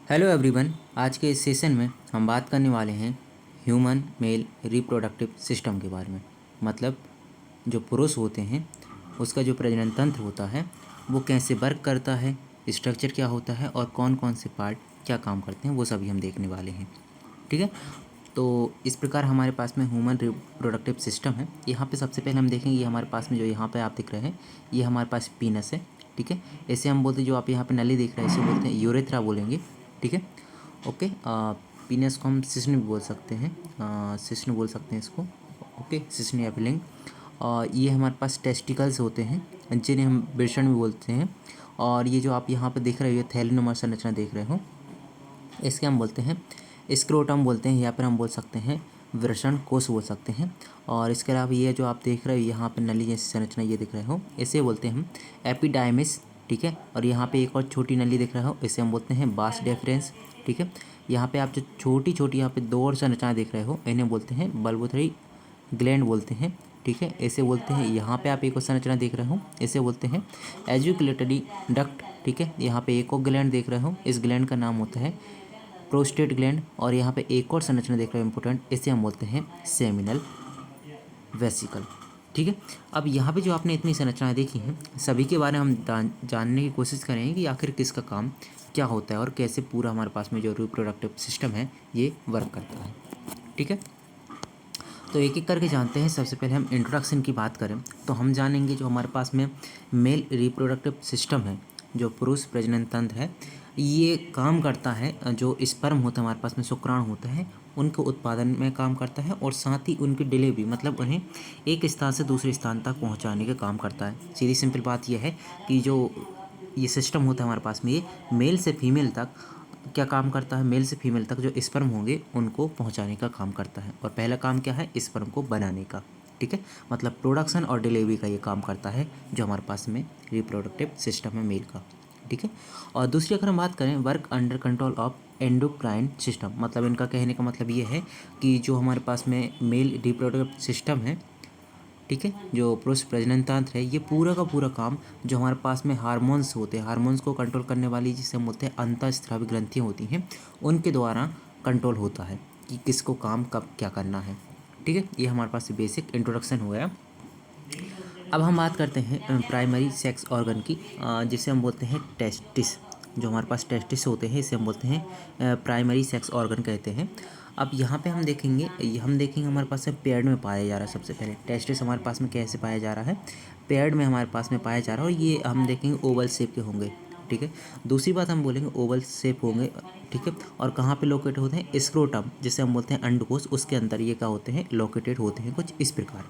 Hello everyone. आज के इस सेशन में हम बात करने वाले हैं ह्यूमन मेल रिप्रोडक्टिव सिस्टम के बारे में। मतलब जो पुरुष होते हैं उसका जो प्रजनन तंत्र होता है वो कैसे वर्क करता है, स्ट्रक्चर क्या होता है और कौन कौन से पार्ट क्या काम करते हैं वो सभी हम देखने वाले हैं। ठीक है, तो इस प्रकार हमारे पास में ह्यूमन रिप्रोडक्टिव सिस्टम है। यहाँ पे सबसे पहले हम देखेंगे, ये हमारे पास में जो यहाँ पे आप दिख रहे हैं ये हमारे पास पीनस है। ठीक है, ऐसे हम बोलते हैं, जो आप यहाँ पे नली देख रहे हैं इसे बोलते हैं यूरेथ्रा बोलेंगे। ठीक है, ओके। पीनस को हम सिस्न भी बोल सकते हैं, सिस्न बोल सकते हैं इसको। ओके, सिस्न या फिलिंग। और ये हमारे पास टेस्टिकल्स होते हैं जिन्हें हम वृषण भी बोलते हैं। और ये जो आप यहाँ पे देख रहे हो ये थैलीनुमा संरचना देख रहे हो, इसके हम बोलते हैं स्क्रोटम बोलते हैं, या फिर हम बोल सकते हैं वृषण कोष बोल सकते हैं। और इसके अलावा ये जो आप देख रहे हो यहाँ पे नली जैसी संरचना ये दिख रहे हो, इसे बोलते हैं हम एपिडाइमिस। ठीक है, और यहाँ पे एक और छोटी नली दिख रहा हो, इसे हम बोलते हैं बास डेफरेंस। ठीक है, यहाँ पे आप जो छोटी छोटी यहाँ पे दो और संरचना देख रहे हो इन्हें बोलते हैं बल्बोथरी ग्लैंड बोलते हैं। ठीक है, इसे बोलते हैं, यहाँ पे आप एक और संरचना देख रहे हो इसे बोलते हैं एजुकुलेटरी डक्ट। ठीक है, यहाँ पे एक और ग्लैंड देख रहे हो, इस ग्लैंड का नाम होता है प्रोस्टेट ग्लैंड। और यहाँ पे एक और संरचना देख रहे हो इंपॉर्टेंट, इसे हम बोलते हैं सेमिनल वेसिकल। ठीक है, अब यहाँ पे जो आपने इतनी संरचनाएं देखी हैं सभी के बारे में हम जानने की कोशिश करेंगे कि आखिर किसका काम क्या होता है और कैसे पूरा हमारे पास में जो रिप्रोडक्टिव सिस्टम है ये वर्क करता है। ठीक है, तो एक एक करके जानते हैं। सबसे पहले हम इंट्रोडक्शन की बात करें तो हम जानेंगे जो हमारे पास में मेल रिप्रोडक्टिव सिस्टम है, जो पुरुष प्रजनन तंत्र है, ये काम करता है। जो स्पर्म होता है हमारे पास में, शुक्राणु होता है, उनके उत्पादन में काम करता है और साथ ही उनकी डिलीवरी, मतलब उन्हें एक स्थान से दूसरे स्थान तक पहुंचाने का काम करता है। सीधी सिंपल बात यह है कि जो ये सिस्टम होता है हमारे पास में, ये मेल से फीमेल तक क्या काम करता है, मेल से फीमेल तक जो स्पर्म होंगे उनको पहुंचाने का काम करता है। और पहला काम क्या है, स्पर्म को बनाने का। ठीक है, मतलब प्रोडक्शन और डिलीवरी का ये काम करता है जो हमारे पास में रिप्रोडक्टिव सिस्टम है मेल का। ठीक है, और दूसरी अगर हम बात करें work under control of endocrine system, मतलब इनका कहने का मतलब ये है कि जो हमारे पास में मेल रिप्रोडक्टिव सिस्टम है, ठीक है, जो पुरुष प्रजनन तंत्र है, ये पूरा का पूरा काम जो हमारे पास में हार्मोन्स होते हैं, हार्मोन्स को कंट्रोल करने वाली जिसे हम बोलते हैं अंतःस्रावी ग्रंथियाँ होती हैं, उनके द्वारा कंट्रोल होता है कि किसको काम कब क्या करना है। ठीक है, ये हमारे पास बेसिक इंट्रोडक्शन हो गया। अब हम बात करते हैं प्राइमरी सेक्स ऑर्गन की, जिसे हम बोलते हैं टेस्टिस। जो हमारे पास टेस्टिस होते हैं इसे हम बोलते हैं प्राइमरी सेक्स ऑर्गन कहते हैं। अब यहाँ पे हम देखेंगे हमारे पास में पेड़ में पाया जा रहा है। सबसे पहले टेस्टिस हमारे पास में कैसे पाया जा रहा है, पेड़ में हमारे पास में पाया जा रहा है, और ये हम देखेंगे ओवल शेप के होंगे। ठीक है, दूसरी बात हम बोलेंगे ओवल शेप होंगे। ठीक है, और कहाँ पे लोकेट होते हैं, स्क्रोटम जिसे हम बोलते हैं अंडकोश, उसके अंदर ये क्या होते हैं, लोकेटेड होते हैं कुछ इस प्रकार।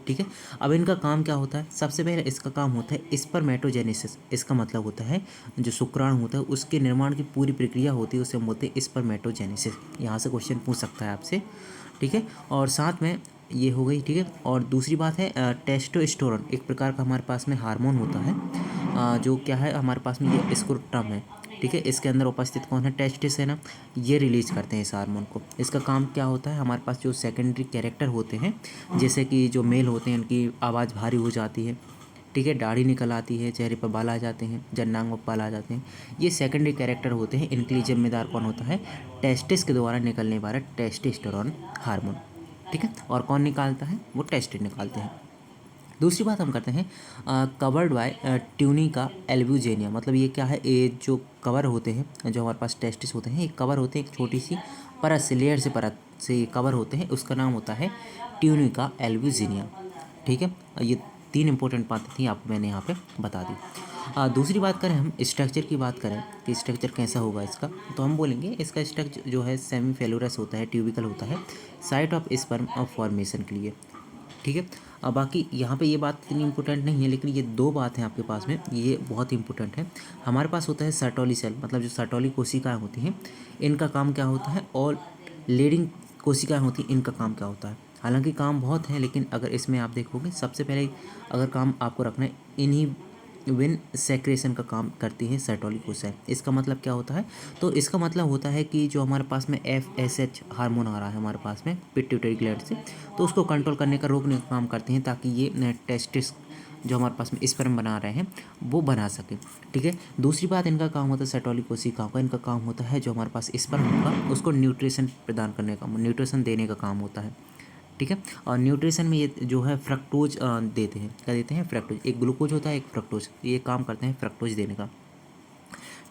ठीक है, अब इनका काम क्या होता है, सबसे पहले इसका काम होता है स्पर्मेटोजेनेसिस। इसका मतलब होता है जो शुक्राणु होता है उसके निर्माण की पूरी प्रक्रिया होती है उसे हम बोलते हैं स्पर्मेटोजेनेसिस। यहाँ से क्वेश्चन पूछ सकता है आपसे। ठीक है, और साथ में ये हो गई। ठीक है, और दूसरी बात है टेस्टोस्टेरोन, एक प्रकार का हमारे पास में हार्मोन होता है, जो क्या है हमारे पास में ये स्क्रोटम है। ठीक है, इसके अंदर उपस्थित कौन है, टेस्टिस है ना, ये रिलीज करते हैं इस हार्मोन को। इसका काम क्या होता है, हमारे पास जो सेकेंडरी कैरेक्टर होते हैं, जैसे कि जो मेल होते हैं उनकी आवाज़ भारी हो जाती है। ठीक है, दाढ़ी निकल आती है, चेहरे पर बाल आ जाते हैं, जन्नांग में बाल आ जाते हैं, ये सेकेंडरी कैरेक्टर होते हैं। इनके लिए जिम्मेदार कौन होता है, टेस्टिस के द्वारा निकलने वाला टेस्टोस्टेरोन हार्मोन। ठीक है, और कौन निकालता है, वो टेस्टिस निकालते हैं। दूसरी बात हम करते हैं कवर्ड बाय ट्यूनिका एल्ब्यूजेनिया, मतलब ये क्या है, ये जो कवर होते हैं, जो हमारे पास टेस्टिस होते हैं, ये कवर होते हैं एक छोटी सी परत से, लेयर से, परत से ये कवर होते हैं, उसका नाम होता है ट्यूनिका एल्ब्यूजेनिया। ठीक है, ये तीन इंपॉर्टेंट बातें थी, आपको मैंने यहाँ पे बता दी। दूसरी बात करें, हम स्ट्रक्चर की बात करें कि स्ट्रक्चर कैसा होगा इसका, तो हम बोलेंगे इसका स्ट्रक्चर जो है सेमी फेलुरस होता है, ट्यूबिकल होता है, site of sperm of formation के लिए। ठीक है, अब बाकी यहाँ पे ये बात इतनी इंपॉर्टेंट नहीं है, लेकिन ये दो बात हैं आपके पास में, ये बहुत इंपॉर्टेंट है। हमारे पास होता है सर्टोली सेल, मतलब जो सर्टोली कोशिकाएं होती हैं इनका काम क्या होता है, और लीडिंग कोशिकाएं होती हैं इनका काम क्या होता है। हालांकि काम बहुत है, लेकिन अगर इसमें आप देखोगे सबसे पहले अगर काम आपको रखना है, इन्हीं विन सेक्रेशन का काम करती है सर्टोली कोशिकाएं। इसका मतलब क्या होता है, तो इसका मतलब होता है कि जो हमारे पास में FSH हार्मोन आ रहा है हमारे पास में पिट्यूटरी ग्लैंड से, तो उसको कंट्रोल करने का, रोकने का काम करते हैं, ताकि ये टेस्टिस जो हमारे पास में स्पर्म बना रहे हैं वो बना सके। ठीक है, दूसरी बात इनका काम होता है सेटोली कोशिकाओं का, इनका काम होता है जो हमारे पास स्पर्म होगा उसको न्यूट्रिशन प्रदान करने का, न्यूट्रिशन देने का काम होता है। ठीक है, और न्यूट्रिशन में ये जो है फ्रक्टोज देते हैं। क्या देते हैं? फ्रक्टोज। एक ग्लूकोज होता है, एक फ्रक्टोज, ये काम करते हैं फ्रक्टोज देने का।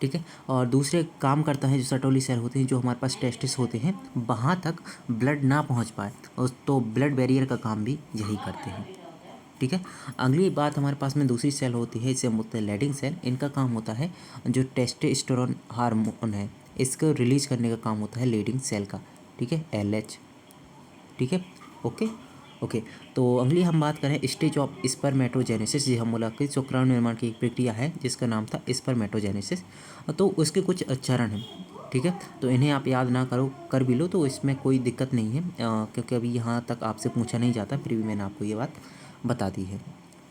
ठीक है, और दूसरे काम करता है जो सर्टोली सेल होते हैं, जो हमारे पास टेस्टिस होते हैं, वहाँ तक ब्लड ना पहुँच पाए तो ब्लड बैरियर का काम भी यही करते हैं। ठीक है, अगली बात हमारे पास में दूसरी सेल होती है, इसे हम बोलते हैं लेडिंग सेल। इनका काम होता है जो टेस्टोस्टेरोन हार्मोन है इसको रिलीज करने का काम होता है लेडिंग सेल का। ठीक है, LH। ठीक है, ओके ओके। तो अगली हम बात करें स्टेज ऑफ स्पर्मेटोजेनेसिस, जी हम बोला कि शुक्राणु निर्माण की एक प्रक्रिया है जिसका नाम था स्पर्मेटोजेनेसिस। तो उसके कुछ चरण हैं। ठीक है, तो इन्हें आप याद ना करो, कर भी लो तो इसमें कोई दिक्कत नहीं है, क्योंकि अभी यहाँ तक आपसे पूछा नहीं जाता, फिर भी मैंने आपको ये बात बता दी है।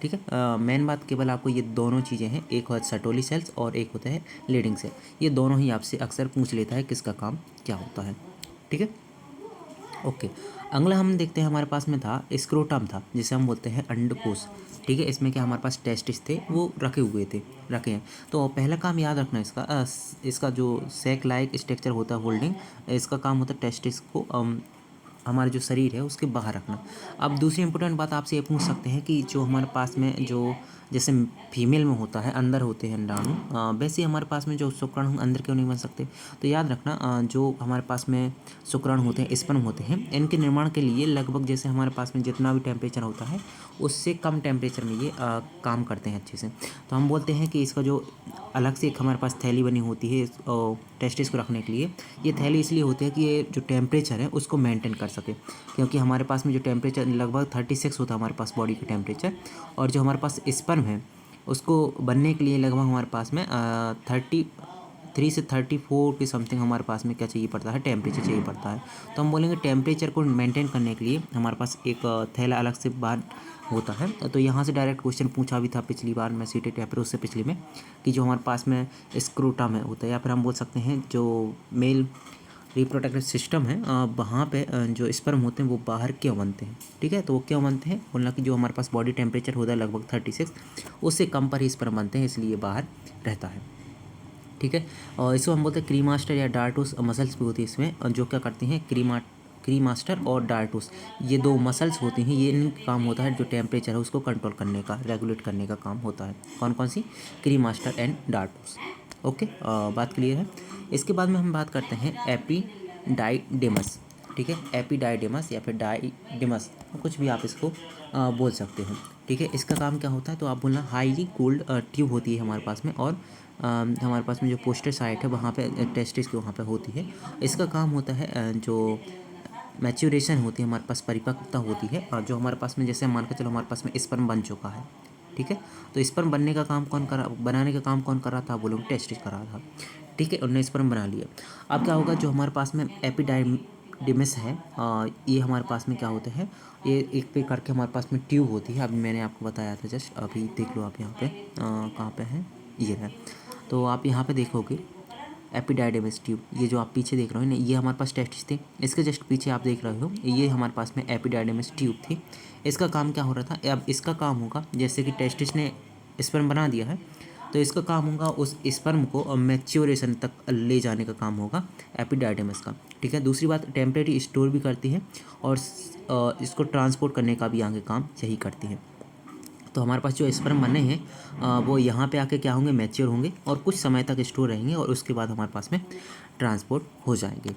ठीक है, मेन बात केवल आपको ये दोनों चीज़ें हैं, एक होता है सर्टोली सेल्स और एक होता है लीडिंग सेल। ये दोनों ही आपसे अक्सर पूछ लेता है किसका काम क्या होता है। ठीक है, ओके। अगला हम देखते हैं, हमारे पास में था स्क्रोटम था, जिसे हम बोलते हैं अंडकोश। ठीक है, इसमें क्या हमारे पास टेस्टिस थे वो रखे हैं। तो पहला काम याद रखना इसका, इसका जो सैक लाइक स्ट्रक्चर होता है होल्डिंग, इसका काम होता है टेस्टिस को हमारे जो शरीर है उसके बाहर रखना। अब दूसरी इंपॉर्टेंट बात आपसे ये पूछ सकते हैं कि जो हमारे पास में जो जैसे फीमेल में होता है अंदर होते हैं अंडाणु, वैसे हमारे पास में जो शुक्राणु अंदर क्यों नहीं बन सकते? तो याद रखना, जो हमारे पास में शुक्राणु होते हैं, स्पर्म होते हैं, इनके निर्माण के लिए लगभग जैसे हमारे पास में जितना भी टेम्परेचर होता है उससे कम टेम्परेचर में ये काम करते हैं अच्छे से। तो हम बोलते हैं कि इसका जो अलग से एक हमारे पास थैली बनी होती है टेस्टिस को रखने के लिए। ये थैली इसलिए होती है कि ये जो टेम्परेचर है उसको मेंटेन कर सके, क्योंकि हमारे पास में जो टेम्परेचर लगभग 36 होता है हमारे पास बॉडी का टेम्परेचर, और जो हमारे पास स्पर्म है उसको बनने के लिए लगभग हमारे पास में 33 से 34 के समथिंग हमारे पास में क्या चाहिए पड़ता है? टेम्परेचर चाहिए पड़ता है। तो हम बोलेंगे टेम्परेचर को मेंटेन करने के लिए हमारे पास एक थैला अलग से बाहर होता है। तो यहाँ से डायरेक्ट क्वेश्चन पूछा भी था पिछली बार मैं सीटेट या फिर उससे पिछली में, कि जो हमारे पास में स्क्रूटम है होता है, या फिर हम बोल सकते हैं जो मेल रिप्रोडक्टिव सिस्टम है, वहाँ पे जो स्पर्म होते हैं वो बाहर क्यों बनते हैं? ठीक है, तो वो क्यों बनते हैं? बोलना कि जो हमारे पास बॉडी टेम्परेचर होता है लगभग 36, उससे कम पर ही स्पर्म बनते हैं, इसलिए बाहर रहता है। ठीक है, और इसको हम बोलते हैं क्रीमास्टर या डार्टोस मसल्स भी होती है इसमें, जो क्या करती हैं क्रीमास्टर और डार्टोस, ये दो मसल्स होती हैं, ये इनका काम होता है जो टेम्परेचर है उसको कंट्रोल करने का, रेगुलेट करने का काम होता है। कौन कौन सी? क्रीमास्टर एंड डार्टोस। ओके, बात क्लियर है। इसके बाद में हम बात करते हैं एपिडाइडेमस। ठीक है, एपिडाइडेमस या फिर डाइडेमस, कुछ भी आप इसको बोल सकते हो। ठीक है, इसका काम क्या होता है? तो आप बोलना हाईली कोल्ड ट्यूब होती है हमारे पास में, और हमारे पास में जो पोस्टर साइट है वहाँ पे टेस्टिस की वहाँ पे होती है। इसका काम होता है जो मैच्योरेशन होती है हमारे पास, परिपक्वता होती है, और जो हमारे पास में जैसे मान के चलो हमारे पास में स्पर्म बन चुका है। ठीक है, तो स्पर्म बनने का काम बनाने का काम कौन कर रहा था? आप बोलोगे टेस्टिस कर रहा था। ठीक है, उन्होंने स्पर्म बना लिया। अब क्या होगा, जो हमारे पास में एपिडाइडिमिस है, ये हमारे पास में क्या होते हैं, ये एक पे करके हमारे पास में ट्यूब होती है। अभी मैंने आपको बताया था जस्ट, अभी देख लो आप यहाँ पे कहाँ पे है, ये है। तो आप यहाँ पे देखोगे एपिडाइडिमिस ट्यूब, ये जो आप पीछे देख रहे हो ना, ये हमारे पास टेस्टिस थे। इसके जस्ट पीछे आप देख रहे हो, ये हमारे पास में एपिडाइडिमिस ट्यूब थी। इसका काम क्या हो रहा था? अब इसका काम होगा, जैसे कि टेस्टिस ने स्पर्म बना दिया है, तो इसका काम होगा उस स्पर्म को मैच्योरेशन तक ले जाने का काम होगा एपिडाइडिमस का। ठीक है, दूसरी बात टेम्परेरी स्टोर भी करती है, और इसको ट्रांसपोर्ट करने का भी आगे काम यही करती है। तो हमारे पास जो स्पर्म बने हैं वो यहाँ पे आके क्या होंगे? मैच्योर होंगे, और कुछ समय तक स्टोर रहेंगे, और उसके बाद हमारे पास में ट्रांसपोर्ट हो जाएंगे।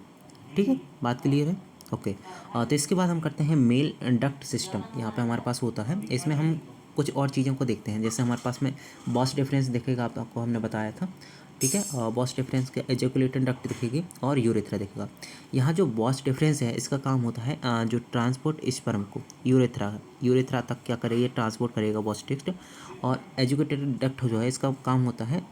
ठीक है, बात क्लियर है? ओके, तो इसके बाद हम करते हैं मेल डक्ट सिस्टम। यहाँ पे हमारे पास होता है, इसमें हम कुछ और चीज़ों को देखते हैं। जैसे हमारे पास में बॉस डिफरेंस दिखेगा, आपको हमने बताया था। ठीक है, बॉस डिफरेंस के एजेकुलेटेड डक्ट दिखेगी और यूरेथ्रा दिखेगा। यहाँ जो बॉस डिफरेंस है इसका काम होता है जो ट्रांसपोर्ट स्पर्म को यूरेथ्रा तक क्या करेगा? ट्रांसपोर्ट करेगा बॉस डिस्क। और एजुकेटेड डक्ट जो है इसका काम होता है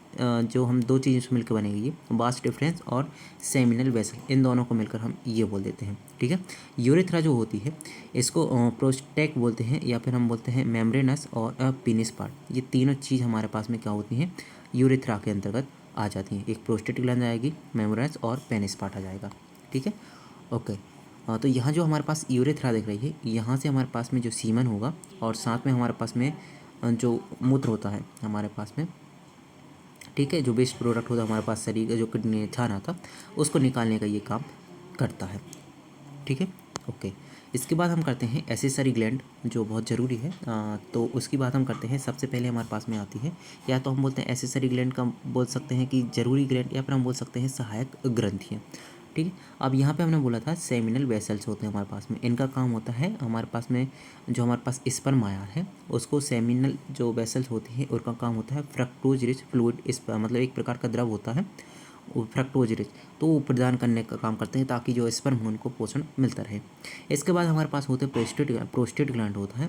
जो हम दो चीज़ों से मिलकर बनेगी, ये बॉस डिफरेंस और सेमिनल वेसल, इन दोनों को मिलकर हम ये बोल देते हैं। ठीक है, यूरेथ्रा जो होती है इसको प्रोस्टेट बोलते हैं, या फिर हम बोलते हैं मेम्ब्रेनस और पेनिस पार्ट। ये तीनों चीज़ हमारे पास में क्या होती हैं? यूरेथ्रा के अंतर्गत आ जाती हैं। एक प्रोस्टेट ग्लैंड आएगी, मेम्ब्रेनस और पेनिस पार्ट आ जाएगा। ठीक है, ओके। तो यहाँ जो हमारे पास यूरेथ्रा दिख रही है, यहाँ से हमारे पास में जो सीमन होगा, और साथ में हमारे पास में जो मूत्र होता है हमारे पास में, ठीक है, जो वेस्ट प्रोडक्ट होता है हमारे पास शरीर का, जो किडनी छाना था उसको निकालने का ये काम करता है, ठीक है। ओके, इसके बाद हम करते हैं एसेसरी ग्लैंड, जो बहुत ज़रूरी है। तो उसकी बात हम करते हैं। सबसे पहले हमारे पास में आती है, या तो हम बोलते हैं एसेसरी ग्लैंड का बोल सकते हैं कि जरूरी ग्लैंड, या फिर हम बोल सकते हैं सहायक ग्रंथियाँ, ठीक है। अब यहाँ पे हमने बोला था सेमिनल वेसल्स होते हैं हमारे पास में, इनका काम होता है हमारे पास में जो हमारे पास स्पर्म आया है उसको, सेमिनल जो वेसल्स होती है उनका काम होता है फ्रक्टोज रिच फ्लूइड, इस मतलब एक प्रकार का द्रव होता है वो फ्रक्टोज रिच, तो वो प्रदान करने का काम करते हैं ताकि जो स्पर्म हो उनको पोषण मिलता रहे। इसके बाद हमारे पास होते हैं प्रोस्टेट ग्लैंड होता है,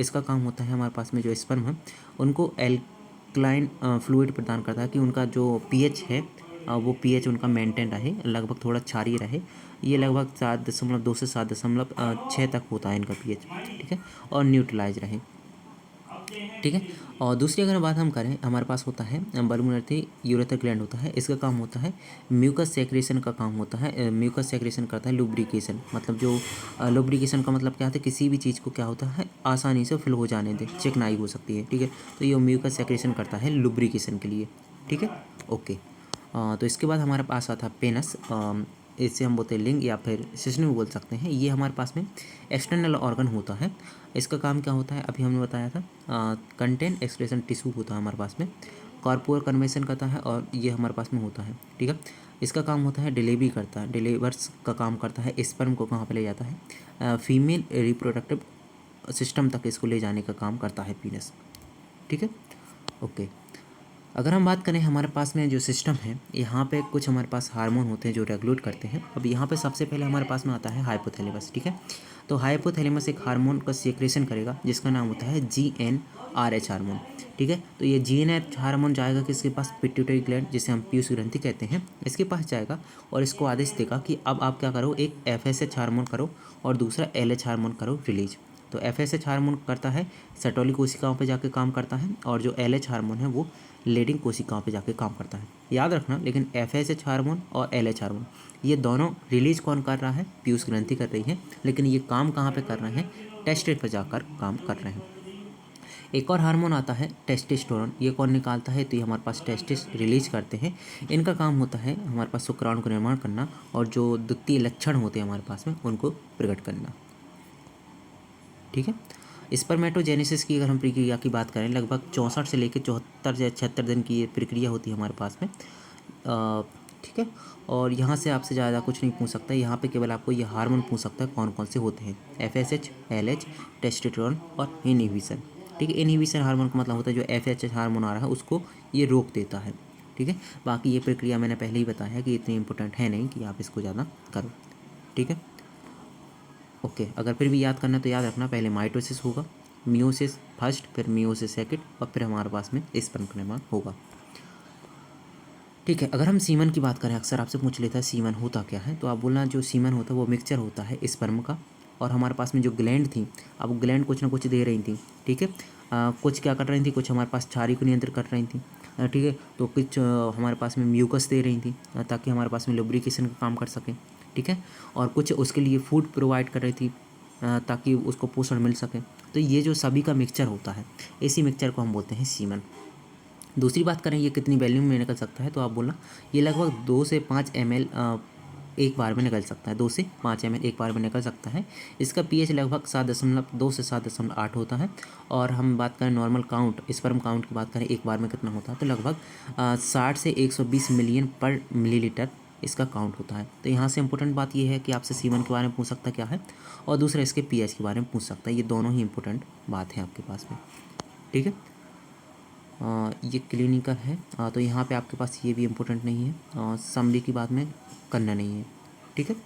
इसका काम होता है हमारे पास में जो स्पर्म है उनको एल्कलाइन फ्लूइड प्रदान करता है कि उनका जो पीएच है वो पीएच उनका मेंटेन रहे, लगभग थोड़ा क्षारीय रहे। ये लगभग 7.2 से 7.6 तक होता है इनका पीएच, ठीक है, और न्यूट्रलाइज रहे, ठीक है। और दूसरी अगर बात हम करें, हमारे पास होता है बल्मोनरी यूरेथर ग्लैंड होता है, इसका काम होता है म्यूकस सेक्रेशन का काम होता है। म्यूकस सेक्रेशन करता है लुब्रिकेशन, मतलब जो लुब्रिकेशन का मतलब क्या होता है, किसी भी चीज़ को क्या होता है आसानी से फिल हो जाने दे, चिकनाई हो सकती है, ठीक है, तो ये म्यूकस सेक्रेशन करता है लुब्रिकेशन के लिए, ठीक है। ओके, तो इसके बाद हमारे पास आता है पेनस, इससे हम बोलते हैं लिंग या फिर सिस्टम भी बोल सकते हैं। ये हमारे पास में एक्सटर्नल ऑर्गन होता है। इसका काम क्या होता है अभी हमने बताया था, कंटेंट एक्सक्रीशन टिश्यू होता है हमारे पास में, कॉर्पोरल कन्वेंशन करता है और ये हमारे पास में होता है, ठीक है। इसका काम होता है डिलीवरी करता है, डिलीवर्स का काम करता है, स्पर्म को कहाँ पे ले जाता है, फीमेल रिप्रोडक्टिव सिस्टम तक इसको ले जाने का काम करता है पीनस, ठीक है। ओके, अगर हम बात करें हमारे पास में जो सिस्टम है, यहाँ पे कुछ हमारे पास हार्मोन होते हैं जो रेगुलेट करते हैं। अब यहाँ पे सबसे पहले हमारे पास में आता है हाइपोथैलेमस, ठीक है। तो हाइपोथैलेमस एक हार्मोन का सीक्रेशन करेगा जिसका नाम होता है GnRH हार्मोन, ठीक है। तो ये GnRH हार्मोन जाएगा किसके पास, पिट्यूटरी ग्लैंड, जिसे हम पीयूष ग्रंथि कहते हैं, इसके पास जाएगा और इसको आदेश देगा कि अब आप क्या करो, एक FSH हार्मोन करो और दूसरा LH हार्मोन करो रिलीज। तो FSH हार्मोन करता है सेटोली कोशिकाओं पे जाके काम करता है, और जो LH हार्मोन है वो लेडिंग कोशिकाओं पे जाके काम करता है। याद रखना, लेकिन FSH हार्मोन और LH हार्मोन ये दोनों रिलीज कौन कर रहा है, पीयूष ग्रंथि कर रही है, लेकिन ये काम कहाँ पे कर रहे हैं, टेस्टेट पर जाकर काम कर रहे हैं। एक और हार्मोन आता है टेस्टोस्टेरोन, ये कौन निकालता है, तो ये हमारे पास टेस्टिस रिलीज करते हैं। इनका काम होता है हमारे पास शुक्राणु का निर्माण करना और जो द्वितीय लक्षण होते हैं हमारे पास में उनको प्रकट करना, ठीक है। स्पर्मेटोजेनेसिस की अगर हम प्रक्रिया की बात करें, लगभग 64 से लेकर 74 या 76 दिन की ये प्रक्रिया होती है हमारे पास में, ठीक है। और यहाँ से आपसे ज़्यादा कुछ नहीं पूछ सकता, यहाँ पे केवल आपको ये हार्मोन पूछ सकता है कौन कौन से होते हैं, FSH, LH, टेस्टोस्टेरोन और इनहिबिशन, ठीक है। इनहिबिशन हार्मोन का मतलब होता है जो FSH हार्मोन आ रहा है उसको ये रोक देता है, ठीक है। बाकी ये प्रक्रिया मैंने पहले ही बताया है कि इतनी इंपॉर्टेंट है नहीं कि आप इसको ज़्यादा करो, ठीक है। ओके, अगर फिर भी याद करना है तो याद रखना, पहले माइटोसिस होगा, मियोसिस फर्स्ट, फिर मियोसिस सेकंड, और फिर हमारे पास में स्पर्म का निर्माण होगा, ठीक है। अगर हम सीमन की बात करें, अक्सर आपसे पूछ लेता है सीमन होता क्या है, तो आप बोलना जो सीमन होता है वो मिक्सचर होता है स्पर्म का और हमारे पास में जो ग्लैंड थी, अब ग्लैंड कुछ ना कुछ दे रही थी, ठीक है। कुछ क्या कर रही थी, कुछ हमारे पास क्षारी को नियंत्रित कर रही थी, ठीक है। तो कुछ हमारे पास में म्यूकस दे रही थी ताकि हमारे पास में लुब्रिकेशन का काम कर सकें, ठीक है। और कुछ उसके लिए फूड प्रोवाइड कर रही थी ताकि उसको पोषण मिल सके। तो ये जो सभी का मिक्सचर होता है, इसी मिक्सचर को हम बोलते हैं सीमन। दूसरी बात करें ये कितनी वैल्यूम में निकल सकता है, तो आप बोलना ये लगभग 2 से 5 ml एक बार में निकल सकता है, 2 से 5 ml एक बार में निकल सकता है। इसका pH लगभग 7.2 से 7.8 होता है। और हम बात करें नॉर्मल काउंट, स्पर्म काउंट की बात करें एक बार में कितना होता है, तो लगभग 60 से 120 मिलियन पर मिलीलीटर इसका काउंट होता है। तो यहाँ से इंपॉर्टेंट बात ये है कि आपसे सीमन के बारे में पूछ सकता क्या है, और दूसरा इसके pH के बारे में पूछ सकता है। ये दोनों ही इंपॉर्टेंट बात है आपके पास में, ठीक है। ये क्लिनिकल है, तो यहाँ पे आपके पास ये भी इम्पोर्टेंट नहीं है, समरी की बात में करना नहीं है, ठीक है।